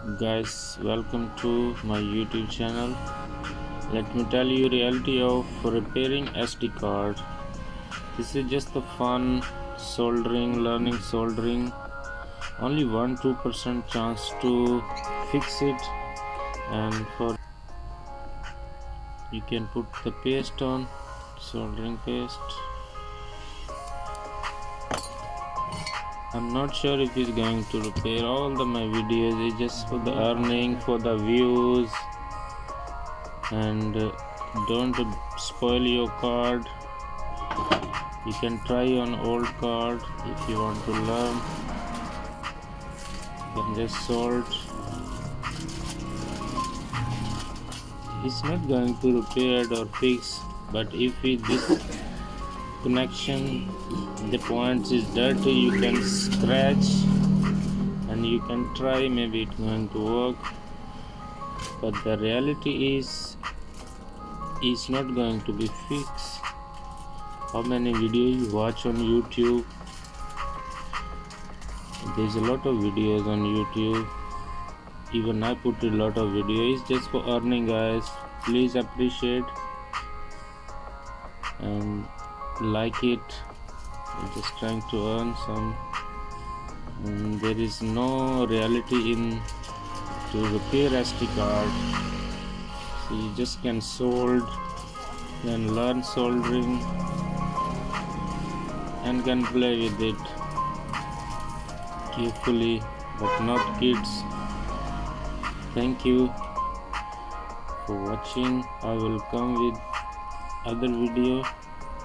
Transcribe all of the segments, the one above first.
Guys, welcome to my YouTube channel. Let me tell you reality of repairing SD card. This is just the fun soldering, learning soldering. Only 1-2% chance to fix it, and for you can put the paste on, soldering paste. I'm not sure if it's going to repair all my videos. It's just for the earning, for the views, and don't spoil your card. You can try on old card if you want to learn. You can just solder. It's not going to repair or fix, but if this connection, the points is dirty, you can scratch and you can try, maybe it's going to work. But the reality is it's not going to be fixed. How many videos you watch on YouTube? There's a lot of videos on YouTube. Even I put a lot of videos just for earning, guys. Please appreciate and like it. I'm just trying to earn some. And there is no reality in to repair SD card. So you just can solder, then learn soldering and can play with it carefully, but not kids. Thank you for watching. I will come with other video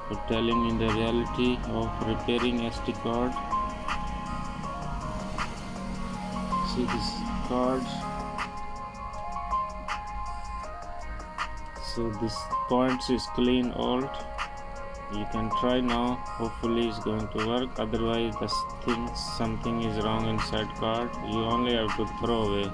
for telling you the reality of repairing SD card. See this card. So this points is clean old. You can try now. Hopefully it's going to work. Otherwise, something is wrong inside card. You only have to throw away.